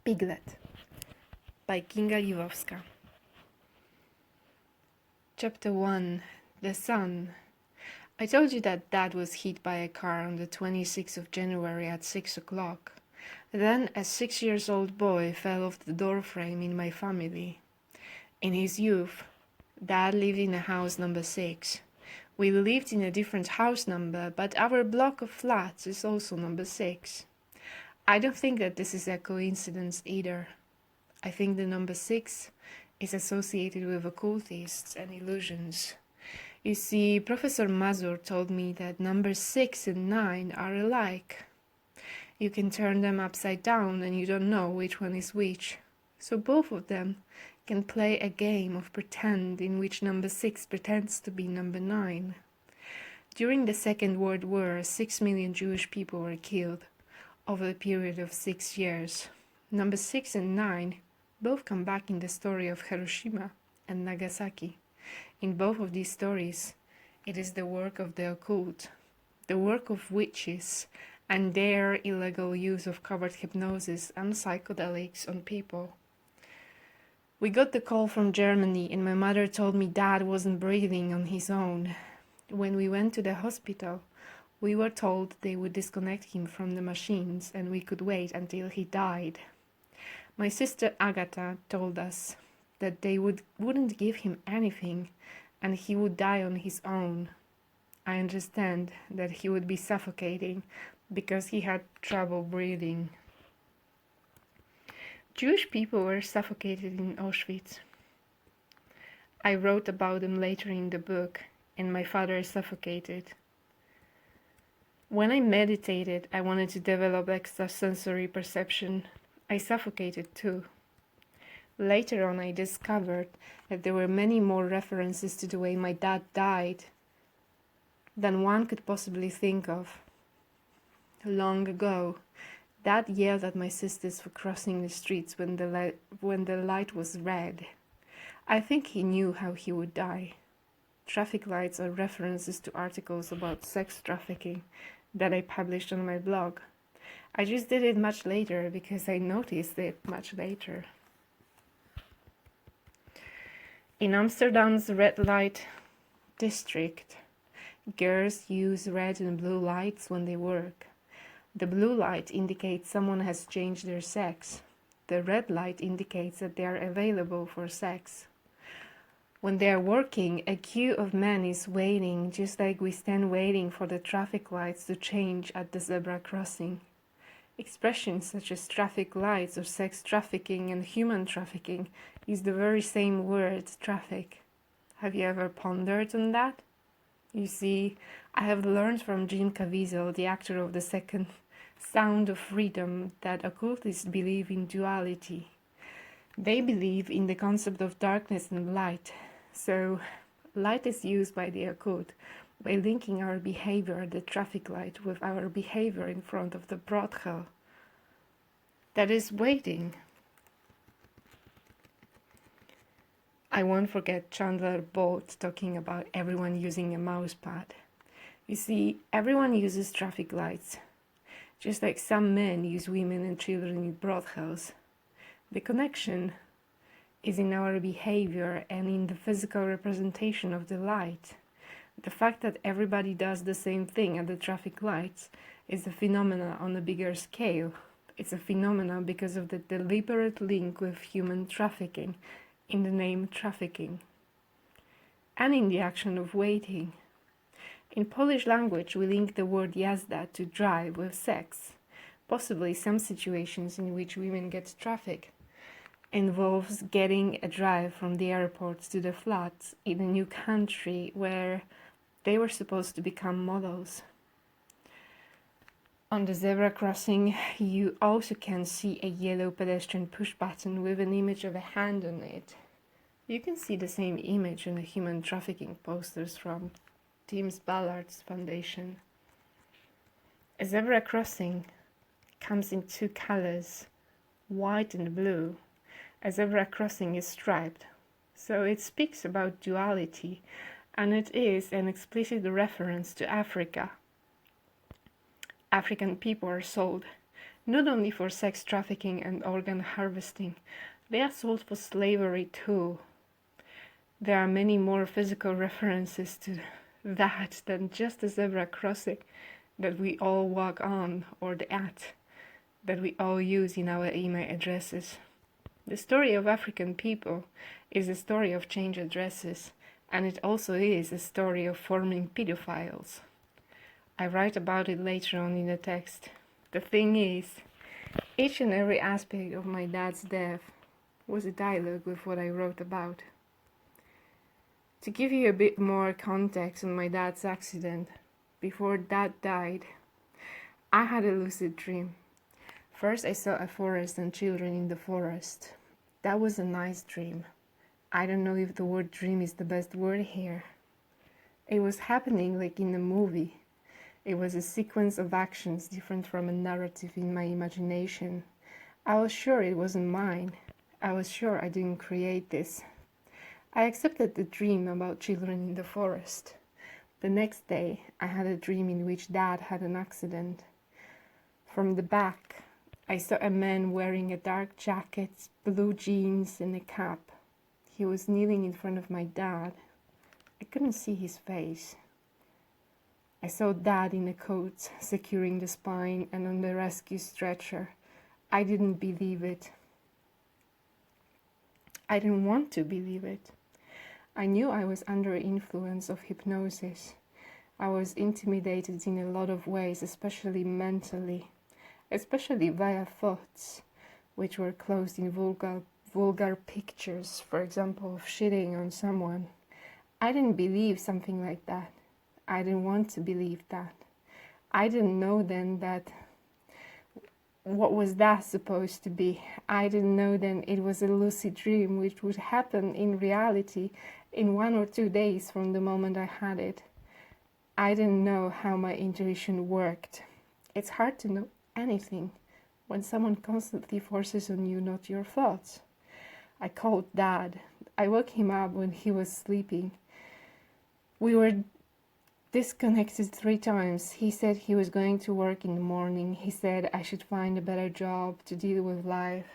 Piglet by Kinga Lvovska. Chapter 1. The Sun. I told you that Dad was hit by a car on the 26th of January at 6 o'clock. Then a 6-year-old boy fell off the doorframe in my family. In his youth, Dad lived in a house number 6. We lived in a different house number, but our block of flats is also number 6. I don't think that this is a coincidence either. I think the number 6 is associated with occultists and illusions. You see, Professor Mazur told me that numbers 6 and 9 are alike. You can turn them upside down and you don't know which one is which. So both of them can play a game of pretend in which number 6 pretends to be number 9. During the Second World War, 6 million Jewish people were killed over a period of 6 years. Number 6 and 9 both come back in the story of Hiroshima and Nagasaki. In both of these stories, it is the work of the occult, the work of witches, and their illegal use of covert hypnosis and psychedelics on people. We got the call from Germany and my mother told me Dad wasn't breathing on his own. When we went to the hospital, we were told they would disconnect him from the machines and we could wait until he died. My sister Agatha told us that they wouldn't give him anything and he would die on his own. I understand that he would be suffocating because he had trouble breathing. Jewish people were suffocated in Auschwitz. I wrote about them later in the book, and my father suffocated. When I meditated, I wanted to develop extrasensory perception. I suffocated too. Later on, I discovered that there were many more references to the way my dad died than one could possibly think of. Long ago, Dad yelled at my sisters for crossing the streets when the light was red. I think he knew how he would die. Traffic lights are references to articles about sex trafficking that I published on my blog. I just did it much later because I noticed it much later. In Amsterdam's red light district, girls use red and blue lights when they work. The blue light indicates someone has changed their sex. The red light indicates that they are available for sex. When they are working, a queue of men is waiting, just like we stand waiting for the traffic lights to change at the zebra crossing. Expressions such as traffic lights or sex trafficking and human trafficking use the very same word, traffic. Have you ever pondered on that? You see, I have learned from Jim Caviezel, the actor of the second Sound of Freedom, that occultists believe in duality. They believe in the concept of darkness and light. So, light is used by the occult by linking our behavior at the traffic light with our behavior in front of the brothel that is waiting. I won't forget Chandler Bolt talking about everyone using a mouse pad. You see, everyone uses traffic lights, just like some men use women and children in brothels. The connection is in our behavior and in the physical representation of the light. The fact that everybody does the same thing at the traffic lights is a phenomenon on a bigger scale. It's a phenomenon because of the deliberate link with human trafficking in the name trafficking, and in the action of waiting. In Polish language, we link the word jazda to drive with sex. Possibly some situations in which women get trafficked involves getting a drive from the airport to the flats in a new country where they were supposed to become models. On the zebra crossing, you also can see a yellow pedestrian push button with an image of a hand on it. You can see the same image on the human trafficking posters from Tim Ballard's foundation. A zebra crossing comes in two colors, white and blue. A zebra crossing is striped, so it speaks about duality, and it is an explicit reference to Africa. African people are sold not only for sex trafficking and organ harvesting, they are sold for slavery too. There are many more physical references to that than just the zebra crossing that we all walk on or the @ that we all use in our email addresses. The story of African people is a story of change addresses, and it also is a story of forming pedophiles. I write about it later on in the text. The thing is, each and every aspect of my dad's death was a dialogue with what I wrote about. To give you a bit more context on my dad's accident, before Dad died, I had a lucid dream. First, I saw a forest and children in the forest. That was a nice dream. I don't know if the word dream is the best word here. It was happening like in a movie. It was a sequence of actions different from a narrative in my imagination. I was sure it wasn't mine. I was sure I didn't create this. I accepted the dream about children in the forest. The next day, I had a dream in which Dad had an accident. From the back, I saw a man wearing a dark jacket, blue jeans, and a cap. He was kneeling in front of my dad. I couldn't see his face. I saw Dad in a coat, securing the spine and on the rescue stretcher. I didn't believe it. I didn't want to believe it. I knew I was under influence of hypnosis. I was intimidated in a lot of ways, especially mentally, especially via thoughts, which were closed in vulgar pictures, for example, of shitting on someone. I didn't believe something like that. I didn't want to believe that. I didn't know then that what was that supposed to be? I didn't know then it was a lucid dream which would happen in reality in 1 or 2 days from the moment I had it. I didn't know how my intuition worked. It's hard to know anything when someone constantly forces on you not your thoughts. I called Dad. I woke him up when he was sleeping. We were disconnected 3 times. He said he was going to work in the morning. He said I should find a better job to deal with life.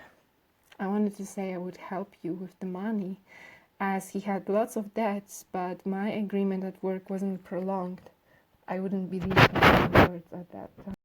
I wanted to say I would help you with the money, as he had lots of debts, but my agreement at work wasn't prolonged. I wouldn't believe my own words at that time.